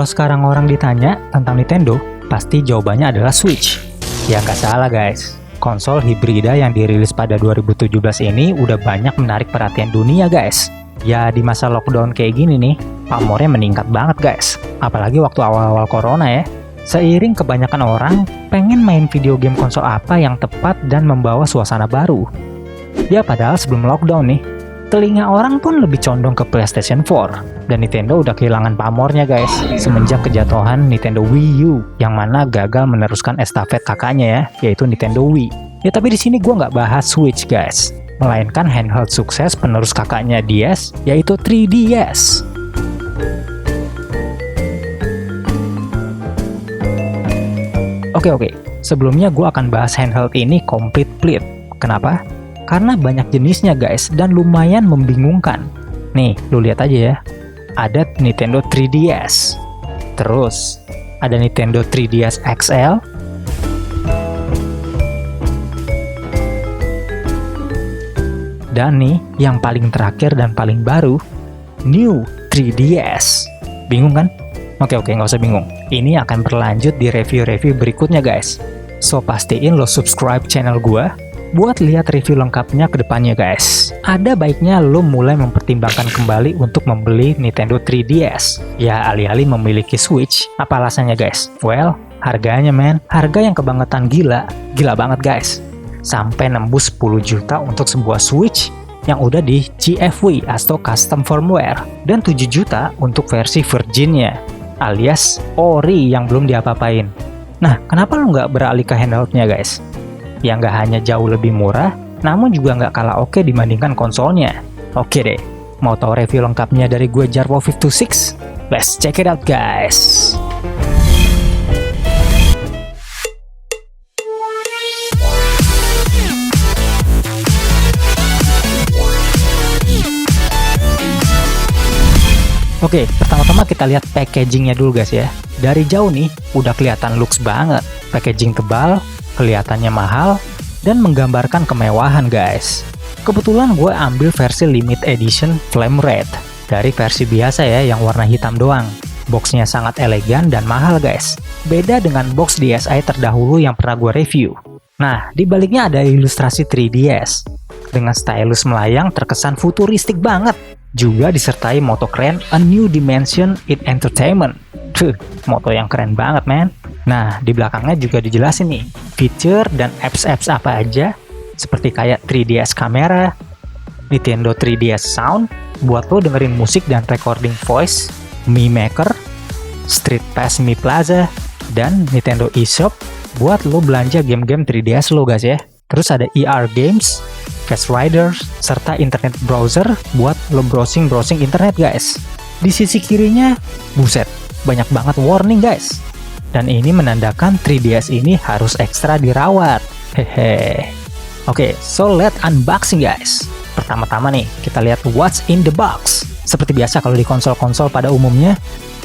Kalau sekarang orang ditanya tentang Nintendo, pasti jawabannya adalah Switch. Ya nggak salah guys, konsol hibrida yang dirilis pada 2017 ini udah banyak menarik perhatian dunia guys. Ya di masa lockdown kayak gini nih, pamornya meningkat banget guys. Apalagi waktu awal-awal corona ya. Seiring kebanyakan orang pengen main video game konsol apa yang tepat dan membawa suasana baru. Ya padahal sebelum lockdown nih, telinga orang pun lebih condong ke PlayStation 4. Dan Nintendo udah kehilangan pamornya guys, semenjak kejatuhan Nintendo Wii U, yang mana gagal meneruskan estafet kakaknya ya, yaitu Nintendo Wii. Ya tapi di sini gue nggak bahas Switch guys, melainkan handheld sukses penerus kakaknya DS, yaitu 3DS. Oke, sebelumnya gue akan bahas handheld ini complete. Kenapa? Karena banyak jenisnya guys, dan lumayan membingungkan. Nih, lu lihat aja ya. Ada Nintendo 3DS. Terus, ada Nintendo 3DS XL. Dan nih, yang paling terakhir dan paling baru, New 3DS. Bingung kan? Oke, nggak usah bingung. Ini akan berlanjut di review-review berikutnya guys. So, pastiin lo subscribe channel gua buat lihat review lengkapnya ke depannya guys. Ada baiknya lo mulai mempertimbangkan kembali untuk membeli Nintendo 3DS. Ya alih-alih memiliki Switch. Apa alasannya guys? Well, harganya men. Harga yang kebangetan gila banget guys. Sampai nembus 10 juta untuk sebuah Switch yang udah di CFW atau custom firmware. Dan 7 juta untuk versi virginnya, alias ori yang belum diapa-apain. Nah, kenapa lo nggak beralih ke handheldnya guys? Yang nggak hanya jauh lebih murah, namun juga nggak kalah oke dibandingkan konsolnya. Oke deh, mau tahu review lengkapnya dari gue Jarwo526? Let's check it out guys! Oke, pertama-tama kita lihat packagingnya dulu guys ya. Dari jauh nih, udah kelihatan looks banget. Packaging tebal, kelihatannya mahal, dan menggambarkan kemewahan guys. Kebetulan gue ambil versi Limited Edition Flame Red. Dari versi biasa ya, yang warna hitam doang. Boxnya sangat elegan dan mahal guys. Beda dengan box DSi terdahulu yang pernah gue review. Nah, di baliknya ada ilustrasi 3DS. Dengan stylus melayang terkesan futuristik banget. Juga disertai moto keren A New Dimension in Entertainment. Moto yang keren banget men. Nah, di belakangnya juga dijelasin nih feature dan apps apa aja, seperti kayak 3DS kamera, Nintendo 3DS Sound buat lo dengerin musik dan recording voice, Mi Maker, Street Pass Mi Plaza, dan Nintendo eShop buat lo belanja game-game 3DS lo guys ya. Terus ada ER Games, Fast Riders, serta internet browser buat lo browsing internet guys. Di sisi kirinya, buset, banyak banget warning guys. Dan ini menandakan 3DS ini harus ekstra dirawat. Hehe. Oke, so let's unboxing guys. Pertama-tama nih, kita lihat what's in the box. Seperti biasa kalau di konsol-konsol pada umumnya,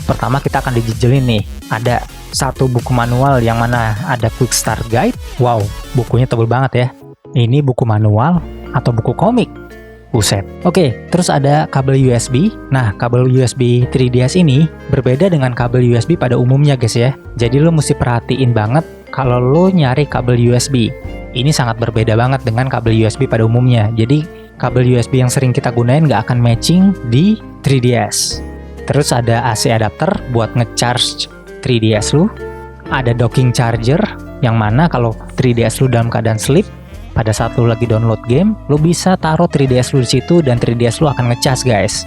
pertama kita akan dijejelin nih. Ada satu buku manual yang mana ada quick start guide. Wow, bukunya tebel banget ya. Ini buku manual atau buku komik? Buset. Oke, terus ada kabel USB. Nah, kabel USB 3DS ini berbeda dengan kabel USB pada umumnya guys ya. Jadi lo mesti perhatiin banget kalau lo nyari kabel USB. Ini sangat berbeda banget dengan kabel USB pada umumnya. Jadi, kabel USB yang sering kita gunain nggak akan matching di 3DS. Terus ada AC adapter buat ngecharge 3DS lu. Ada docking charger yang mana kalau 3DS lu dalam keadaan sleep, pada saat lu lagi download game, lu bisa taruh 3DS lu di situ dan 3DS lu akan ngecas guys.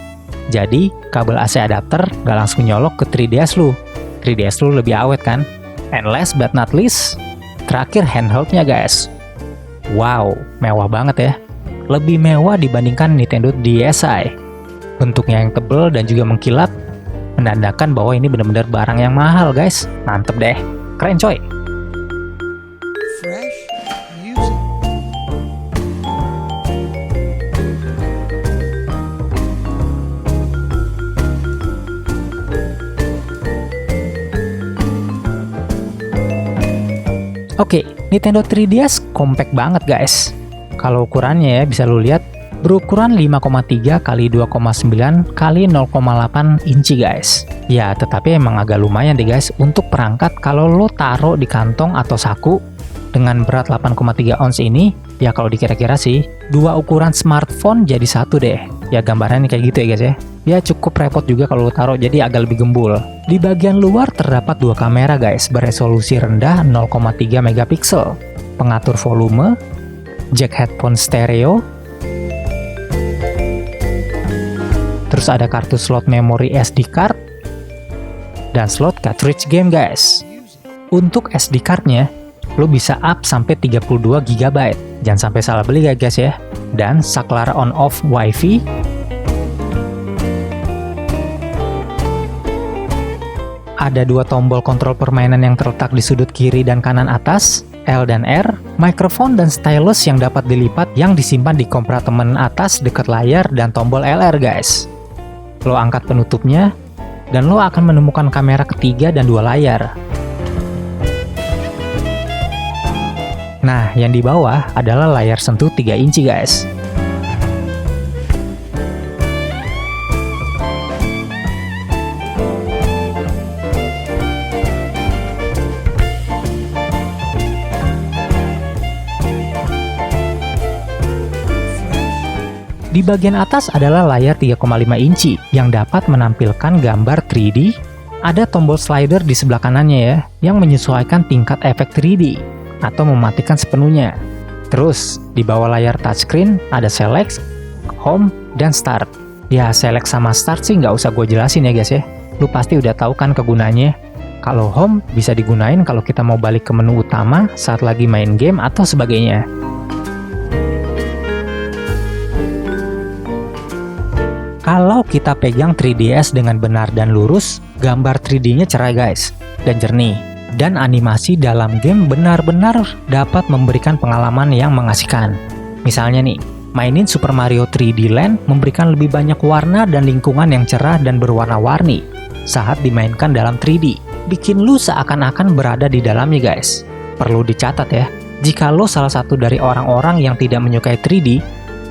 Jadi, kabel AC adapter gak langsung nyolok ke 3DS lu. 3DS lu lebih awet kan? And last but not least, terakhir handheldnya guys. Wow, mewah banget ya. Lebih mewah dibandingkan Nintendo DSi. Bentuknya yang tebal dan juga mengkilap, menandakan bahwa ini benar-benar barang yang mahal guys. Mantep deh, keren coy. Oke, Nintendo 3DS compact banget guys. Kalau ukurannya ya bisa lu lihat, berukuran 5,3 x 2,9 x 0,8 inci guys. Ya, tetapi emang agak lumayan deh guys untuk perangkat kalau lo taruh di kantong atau saku. Dengan berat 8,3 ons ini, ya kalau dikira-kira sih, dua ukuran smartphone jadi satu deh. Ya gambarannya kayak gitu ya guys ya. Ya cukup repot juga kalau lo taruh, jadi agak lebih gembul. Di bagian luar terdapat dua kamera guys, beresolusi rendah 0,3 megapiksel, pengatur volume, jack headphone stereo, terus ada kartu slot memori SD card, dan slot cartridge game guys. Untuk SD cardnya, lo bisa up sampai 32 GB. Jangan sampai salah beli ya guys ya. Dan saklar on off wifi, ada dua tombol kontrol permainan yang terletak di sudut kiri dan kanan atas, L dan R, mikrofon dan stylus yang dapat dilipat yang disimpan di kompartemen atas dekat layar, dan tombol LR guys. Lo angkat penutupnya, dan lo akan menemukan kamera ketiga dan dua layar. Nah, yang di bawah adalah layar sentuh 3 inci guys. Di bagian atas adalah layar 3,5 inci yang dapat menampilkan gambar 3D. Ada tombol slider di sebelah kanannya ya, yang menyesuaikan tingkat efek 3D atau mematikan sepenuhnya. Terus, di bawah layar touchscreen ada select, home, dan start. Ya, select sama start sih nggak usah gue jelasin ya guys ya. Lu pasti udah tahu kan kegunaannya. Kalau home bisa digunain kalau kita mau balik ke menu utama saat lagi main game atau sebagainya. Kalau kita pegang 3DS dengan benar dan lurus, gambar 3D-nya cerah guys, dan jernih. Dan animasi dalam game benar-benar dapat memberikan pengalaman yang mengasihkan. Misalnya nih, mainin Super Mario 3D Land memberikan lebih banyak warna dan lingkungan yang cerah dan berwarna-warni saat dimainkan dalam 3D. Bikin lu seakan-akan berada di dalamnya guys. Perlu dicatat ya, jika lo salah satu dari orang-orang yang tidak menyukai 3D,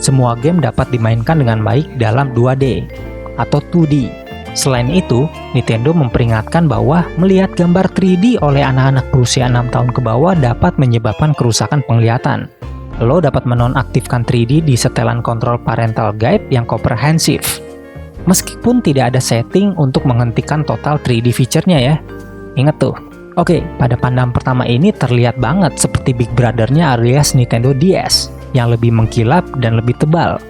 semua game dapat dimainkan dengan baik dalam 2D atau 2D. Selain itu, Nintendo memperingatkan bahwa melihat gambar 3D oleh anak-anak berusia 6 tahun ke bawah dapat menyebabkan kerusakan penglihatan. Lo dapat menonaktifkan 3D di setelan kontrol parental guide yang komprehensif. Meskipun tidak ada setting untuk menghentikan total 3D feature-nya ya. Ingat tuh. Oke, pada pandangan pertama ini terlihat banget seperti Big Brother-nya alias Nintendo DS, yang lebih mengkilap dan lebih tebal.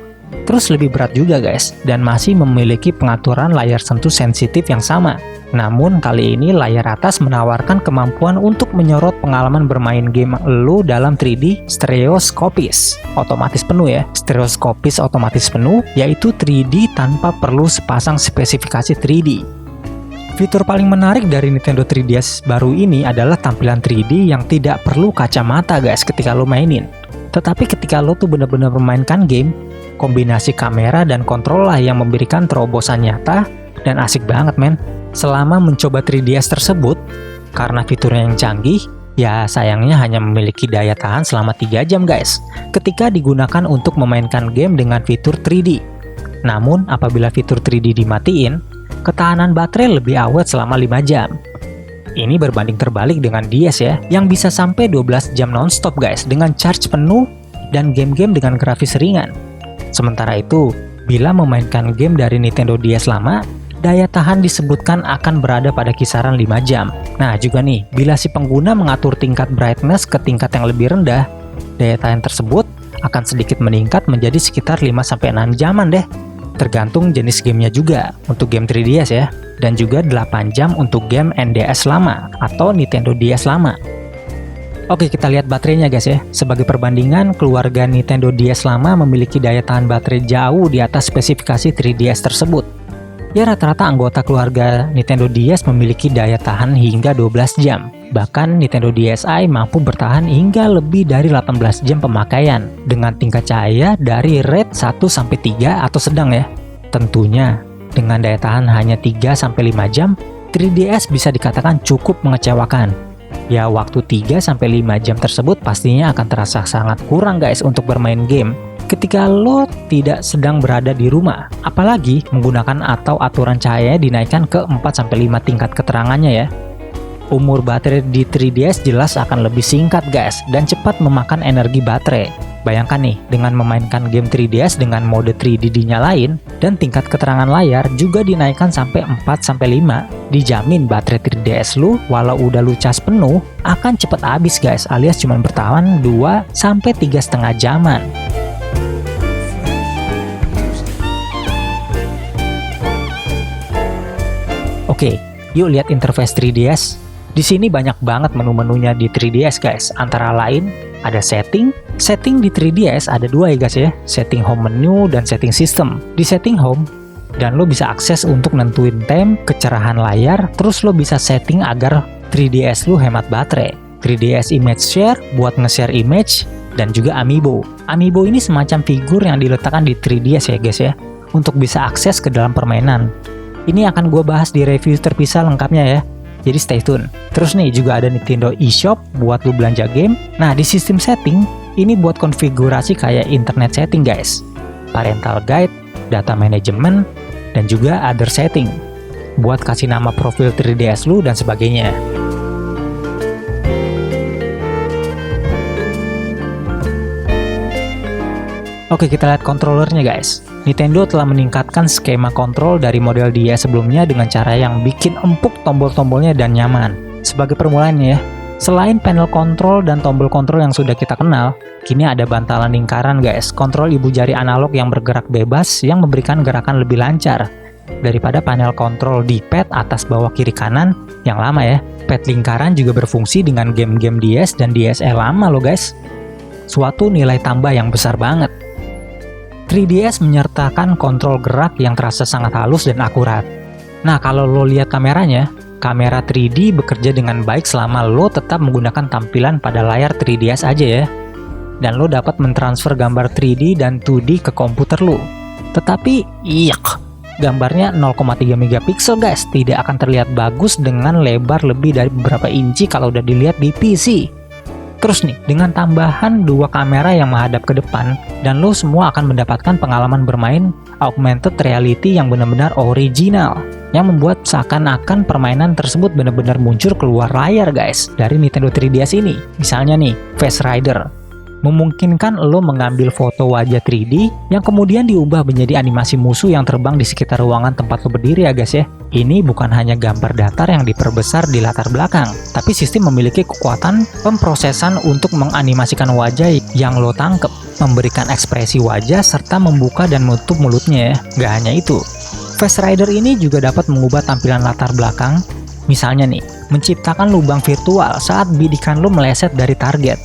Terus lebih berat juga guys, dan masih memiliki pengaturan layar sentuh sensitif yang sama. Namun kali ini layar atas menawarkan kemampuan untuk menyorot pengalaman bermain game lu dalam 3D stereoskopis. Otomatis penuh ya, stereoskopis otomatis penuh, yaitu 3D tanpa perlu sepasang spesifikasi 3D. Fitur paling menarik dari Nintendo 3DS baru ini adalah tampilan 3D yang tidak perlu kacamata guys ketika lo mainin. Tetapi ketika lo tuh benar-benar memainkan game, kombinasi kamera dan kontrol lah yang memberikan terobosan nyata dan asik banget men. Selama mencoba 3DS tersebut, karena fiturnya yang canggih, ya sayangnya hanya memiliki daya tahan selama 3 jam guys, ketika digunakan untuk memainkan game dengan fitur 3D. Namun apabila fitur 3D dimatiin, ketahanan baterai lebih awet selama 5 jam. Ini berbanding terbalik dengan DS ya, yang bisa sampai 12 jam nonstop guys dengan charge penuh dan game-game dengan grafis ringan. Sementara itu, bila memainkan game dari Nintendo DS lama, daya tahan disebutkan akan berada pada kisaran 5 jam. Nah juga nih, bila si pengguna mengatur tingkat brightness ke tingkat yang lebih rendah, daya tahan tersebut akan sedikit meningkat menjadi sekitar 5-6 jaman deh. Tergantung jenis gamenya juga untuk game 3DS ya, dan juga 8 jam untuk game NDS lama atau Nintendo DS lama. Oke, kita lihat baterainya guys ya. Sebagai perbandingan, keluarga Nintendo DS lama memiliki daya tahan baterai jauh di atas spesifikasi 3DS tersebut. Ya rata-rata anggota keluarga Nintendo DS memiliki daya tahan hingga 12 jam. Bahkan Nintendo DSi mampu bertahan hingga lebih dari 18 jam pemakaian dengan tingkat cahaya dari rate 1-3 atau sedang ya. Tentunya dengan daya tahan hanya 3-5 jam, 3DS bisa dikatakan cukup mengecewakan. Ya waktu 3-5 jam tersebut pastinya akan terasa sangat kurang guys untuk bermain game. ketika lo tidak sedang berada di rumah, apalagi menggunakan atau aturan cahaya dinaikkan ke 4-5 tingkat keterangannya ya. Umur baterai di 3DS jelas akan lebih singkat guys, dan cepat memakan energi baterai. Bayangkan nih, dengan memainkan game 3DS dengan mode 3D dinyalain, dan tingkat keterangan layar juga dinaikkan sampai 4-5, dijamin baterai 3DS lu, walau udah lu cas penuh, akan cepet habis guys, alias cuma bertahan 2-3,5 jaman. Oke, yuk lihat interface 3DS. Di sini banyak banget menu-menunya di 3DS guys. Antara lain ada setting. Setting di 3DS ada dua ya guys ya. Setting home menu dan setting system. Di setting home, dan lo bisa akses untuk nentuin tem, kecerahan layar, terus lo bisa setting agar 3DS lo hemat baterai. 3DS image share buat nge-share image, dan juga amiibo. Amiibo ini semacam figur yang diletakkan di 3DS ya guys ya, untuk bisa akses ke dalam permainan. Ini akan gue bahas di review terpisah lengkapnya ya, jadi stay tune. Terus nih juga ada Nintendo eShop buat lu belanja game. Nah di sistem setting, ini buat konfigurasi kayak internet setting guys, parental guide, data management, dan juga other setting, buat kasih nama profil 3DS lu dan sebagainya. Oke, kita lihat controllernya guys. Nintendo telah meningkatkan skema kontrol dari model DS sebelumnya dengan cara yang bikin empuk tombol-tombolnya dan nyaman. Sebagai permulaannya ya, selain panel kontrol dan tombol kontrol yang sudah kita kenal, kini ada bantalan lingkaran guys, kontrol ibu jari analog yang bergerak bebas yang memberikan gerakan lebih lancar daripada panel kontrol di pad atas bawah kiri kanan yang lama ya. Pad lingkaran juga berfungsi dengan game-game DS dan DSL lama loh guys. Suatu nilai tambah yang besar banget. 3DS menyertakan kontrol gerak yang terasa sangat halus dan akurat. Nah, kalau lo lihat kameranya, kamera 3D bekerja dengan baik selama lo tetap menggunakan tampilan pada layar 3DS aja ya. Dan lo dapat mentransfer gambar 3D dan 2D ke komputer lo. Tetapi, gambarnya 0,3 megapiksel guys, tidak akan terlihat bagus dengan lebar lebih dari beberapa inci kalau udah dilihat di PC. Terus nih, dengan tambahan dua kamera yang menghadap ke depan, dan lo semua akan mendapatkan pengalaman bermain augmented reality yang benar-benar original, yang membuat seakan-akan permainan tersebut benar-benar muncul keluar layar guys dari Nintendo 3DS ini. Misalnya nih, Face Rider memungkinkan lo mengambil foto wajah 3D yang kemudian diubah menjadi animasi musuh yang terbang di sekitar ruangan tempat lo berdiri ya guys ya. Ini bukan hanya gambar datar yang diperbesar di latar belakang, tapi sistem memiliki kekuatan pemrosesan untuk menganimasikan wajah yang lo tangkep, memberikan ekspresi wajah serta membuka dan menutup mulutnya ya. Gak hanya itu, Face Rider ini juga dapat mengubah tampilan latar belakang. Misalnya nih, menciptakan lubang virtual saat bidikan lo meleset dari target.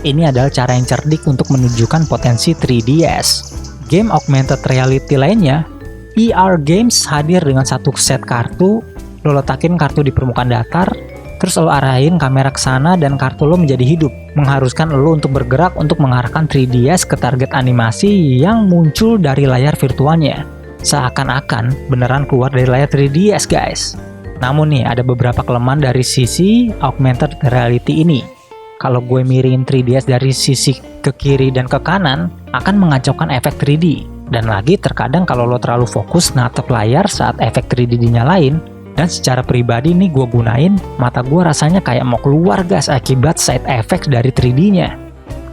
Ini adalah cara yang cerdik untuk menunjukkan potensi 3DS. Game augmented reality lainnya, ER Games hadir dengan satu set kartu. Lo letakin kartu di permukaan datar, terus lo arahin kamera ke sana dan kartu lo menjadi hidup, mengharuskan lo untuk bergerak untuk mengarahkan 3DS ke target animasi yang muncul dari layar virtualnya. Seakan-akan beneran keluar dari layar 3DS guys. Namun nih, ada beberapa kelemahan dari sisi augmented reality ini. Kalau gue miringin 3DS dari sisi ke kiri dan ke kanan, akan mengacaukan efek 3D. Dan lagi terkadang kalau lo terlalu fokus natap layar saat efek 3D dinyalain, dan secara pribadi nih gue gunain, mata gue rasanya kayak mau keluar gas akibat side effect dari 3D-nya.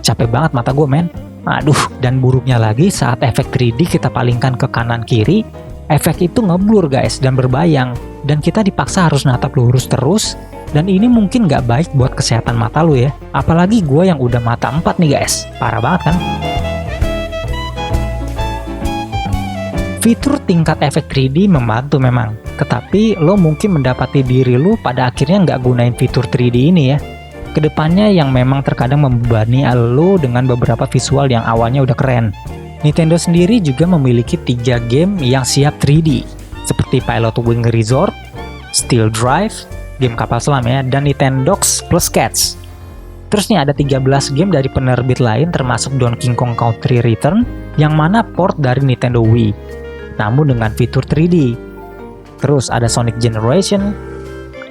Capek banget mata gue men. Aduh, dan buruknya lagi saat efek 3D kita palingkan ke kanan kiri, efek itu ngeblur guys dan berbayang, dan kita dipaksa harus natap lurus terus. Dan ini mungkin gak baik buat kesehatan mata lu ya. Apalagi gue yang udah mata 4 nih guys. Parah banget kan? Fitur tingkat efek 3D membantu memang. Tetapi lo mungkin mendapati diri lu pada akhirnya gak gunain fitur 3D ini ya. Kedepannya yang memang terkadang membebani lo dengan beberapa visual yang awalnya udah keren. Nintendo sendiri juga memiliki 3 game yang siap 3D. Seperti Pilot Wing Resort, Steel Drive, game kapal selam ya, dan Nintendogs Plus Cats. Terus nih ada 13 game dari penerbit lain termasuk Donkey Kong Country Return yang mana port dari Nintendo Wii, namun dengan fitur 3D. Terus ada Sonic Generation,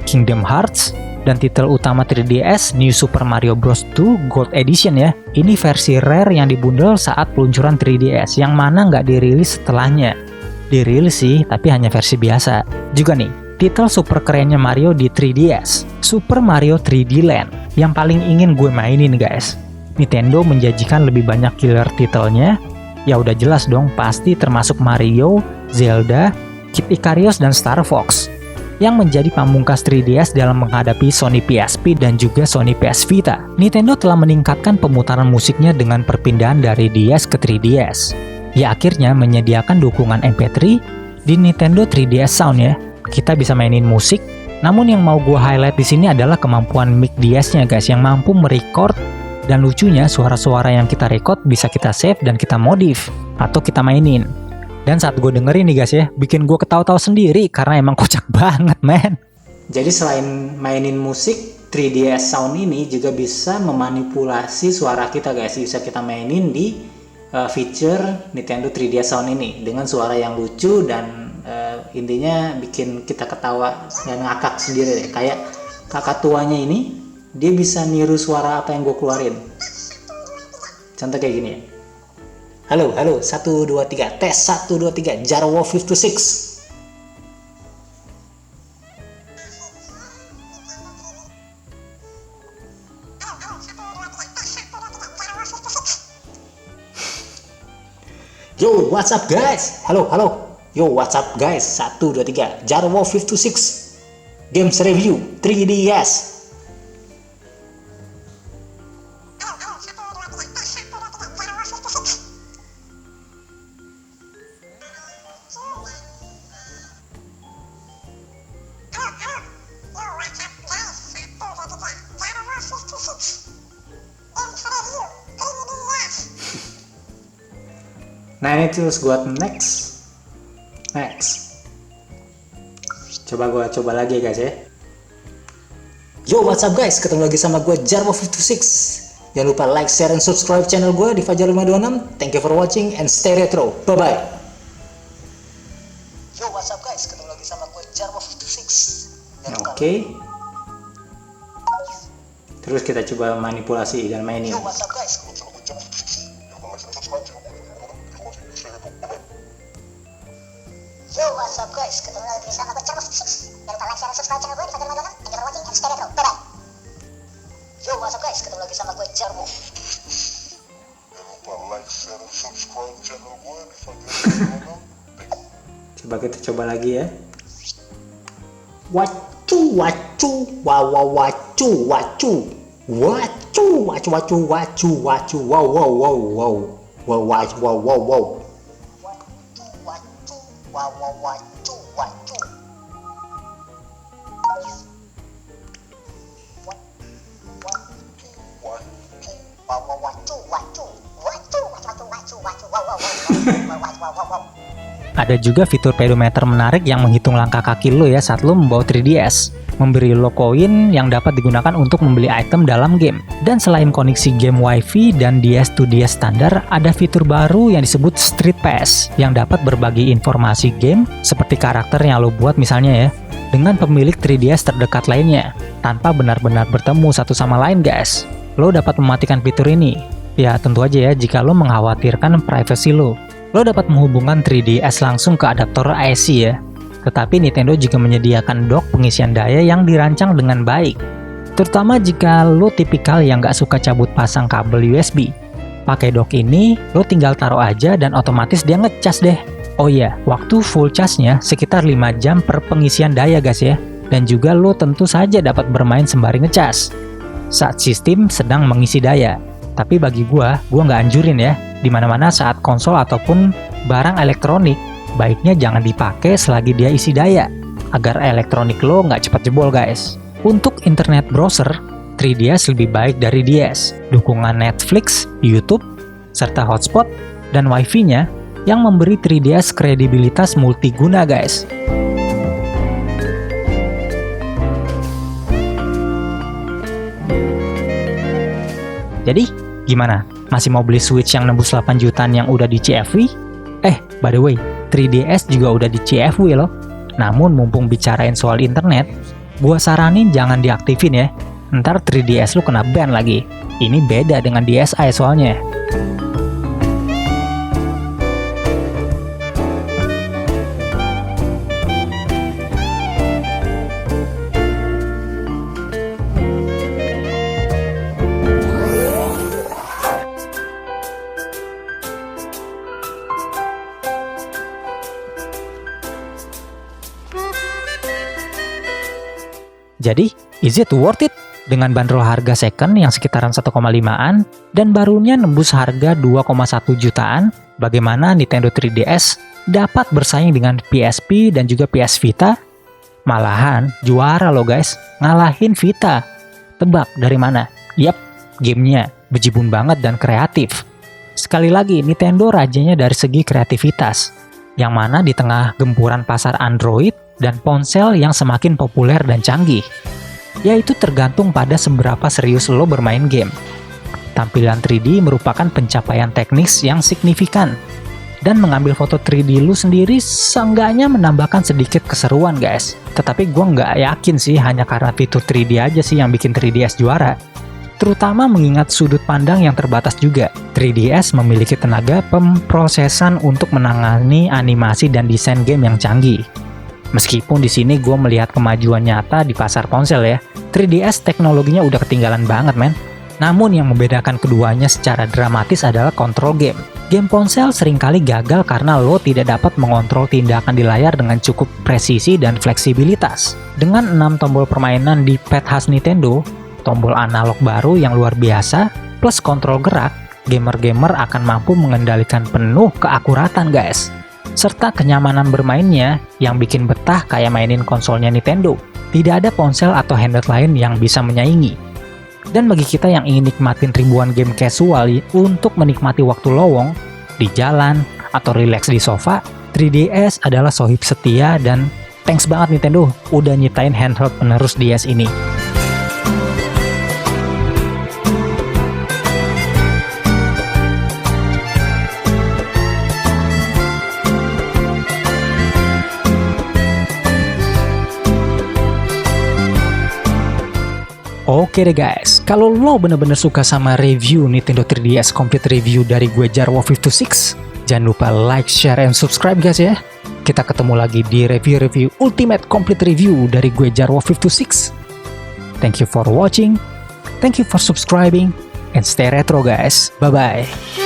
Kingdom Hearts, dan titel utama 3DS New Super Mario Bros. 2 Gold Edition ya. Ini versi rare yang dibundel saat peluncuran 3DS, yang mana nggak dirilis setelahnya. Dirilis sih, tapi hanya versi biasa. Juga nih, titel super kerennya Mario di 3DS, Super Mario 3D Land, yang paling ingin gue mainin guys. Nintendo menjanjikan lebih banyak killer titelnya, ya udah jelas dong pasti termasuk Mario, Zelda, Kid Icarus, dan Star Fox, yang menjadi pamungkas 3DS dalam menghadapi Sony PSP dan juga Sony PS Vita. Nintendo telah meningkatkan pemutaran musiknya dengan perpindahan dari DS ke 3DS. Ya akhirnya menyediakan dukungan MP3 di Nintendo 3DS Sound ya. Kita bisa mainin musik, namun yang mau gue highlight di sini adalah kemampuan mic DS-nya guys, yang mampu merecord, dan lucunya suara-suara yang kita record bisa kita save dan kita modif atau kita mainin. Dan saat gue dengerin nih guys ya, bikin gue ketawa-tawa sendiri karena emang kocak banget men. Jadi selain mainin musik, 3DS Sound ini juga bisa memanipulasi suara kita guys. Bisa kita mainin di feature Nintendo 3DS Sound ini dengan suara yang lucu dan intinya bikin kita ketawa dan ngakak sendiri deh. Kayak kakak tuanya ini, dia bisa niru suara apa yang gue keluarin. Contoh kayak gini ya. Halo, 1, 2, 3, tes 1, 2, 3, Jarwo 56. Yo, what's up guys? Halo. Yo, what's up guys? 1, 2, 3, Jarwo 56. Games review 3DS. Nah ini terus gua next. Coba lagi guys ya. Yo, what's up guys? Ketemu lagi sama gue Jarwo 56. Jangan lupa like, share, dan subscribe channel gue di Fajar 526. Thank you for watching and stay retro. Bye bye. Yo, what's up guys? Ketemu lagi sama gue Jarwo 56. Oke. Terus kita coba manipulasi dan mainin. Yo, what's up guys? Yo, what's up guys? Ketemu lagi sama gue Jarwo 56. Jangan lupa like, share, dan subscribe channel gue di Fajar 526. Thank you for watching and stay retro. Bye bye. Yo, what's up guys? Ketemu lagi sama gue Jarwo. Jangan lupa like, share, dan subscribe channel gue di Fajar 526. Coba kita coba lagi ya. Wacu, wow, Ada juga fitur pedometer menarik yang menghitung langkah kaki lo ya saat lo membawa 3DS. Memberi lo koin yang dapat digunakan untuk membeli item dalam game. Dan selain koneksi game WiFi dan DS to DS standar, ada fitur baru yang disebut Street Pass yang dapat berbagi informasi game seperti karakter yang lo buat misalnya ya, dengan pemilik 3DS terdekat lainnya, tanpa benar-benar bertemu satu sama lain guys. Lo dapat mematikan fitur ini. Ya tentu aja ya jika lo mengkhawatirkan privacy lo. Lo dapat menghubungkan 3DS langsung ke adaptor IC ya. Tetapi Nintendo juga menyediakan dock pengisian daya yang dirancang dengan baik. Terutama jika lo tipikal yang gak suka cabut pasang kabel USB. Pakai dock ini, lo tinggal taruh aja dan otomatis dia ngecas deh. Oh iya, waktu full charge-nya sekitar 5 jam per pengisian daya guys ya. Dan juga lo tentu saja dapat bermain sembari ngecas saat sistem sedang mengisi daya. Tapi bagi gua nggak anjurin ya, dimana-mana saat konsol ataupun barang elektronik, baiknya jangan dipakai selagi dia isi daya, agar elektronik lo nggak cepat jebol guys. Untuk internet browser, 3DS lebih baik dari DS, dukungan Netflix, YouTube, serta hotspot, dan wifi-nya yang memberi 3DS kredibilitas multiguna guys. Jadi, gimana? Masih mau beli Switch yang nembus 8 jutaan yang udah di CFW? By the way, 3DS juga udah di CFW loh. Namun mumpung bicarain soal internet, Gua saranin jangan diaktifin ya, ntar 3DS lu kena ban lagi. Ini beda dengan DSi soalnya. Jadi, is it worth it? Dengan bandrol harga second yang sekitaran 1,5an dan barunya nembus harga 2,1 jutaan, bagaimana Nintendo 3DS dapat bersaing dengan PSP dan juga PS Vita? Malahan juara loh guys, ngalahin Vita. Tebak dari mana? Yap, gamenya bejibun banget dan kreatif. Sekali lagi, Nintendo rajanya dari segi kreativitas, yang mana di tengah gempuran pasar Android dan ponsel yang semakin populer dan canggih, yaitu tergantung pada seberapa serius lo bermain game. Tampilan 3D merupakan pencapaian teknis yang signifikan, dan mengambil foto 3D lu sendiri seenggaknya menambahkan sedikit keseruan guys. Tetapi gue nggak yakin sih hanya karena fitur 3D aja sih yang bikin 3DS juara. Terutama mengingat sudut pandang yang terbatas juga. 3DS memiliki tenaga pemrosesan untuk menangani animasi dan desain game yang canggih. Meskipun di sini gue melihat kemajuan nyata di pasar ponsel ya, 3DS teknologinya udah ketinggalan banget men. Namun yang membedakan keduanya secara dramatis adalah kontrol game. Game ponsel seringkali gagal karena lo tidak dapat mengontrol tindakan di layar dengan cukup presisi dan fleksibilitas. Dengan 6 tombol permainan di pad khas Nintendo, tombol analog baru yang luar biasa, plus kontrol gerak, gamer-gamer akan mampu mengendalikan penuh keakuratan guys. Serta kenyamanan bermainnya yang bikin betah kayak mainin konsolnya Nintendo. Tidak ada ponsel atau handheld lain yang bisa menyaingi. Dan bagi kita yang ingin nikmatin ribuan game casual untuk menikmati waktu lowong, di jalan, atau rileks di sofa, 3DS adalah sohib setia dan thanks banget Nintendo udah nyiptain handheld penerus DS ini. Oke deh guys, kalau lo bener-bener suka sama review Nintendo 3DS Complete Review dari gue Jarwo526, jangan lupa like, share, and subscribe guys ya. Kita ketemu lagi di review-review Ultimate Complete Review dari gue Jarwo526. Thank you for watching, thank you for subscribing, and stay retro guys, bye-bye.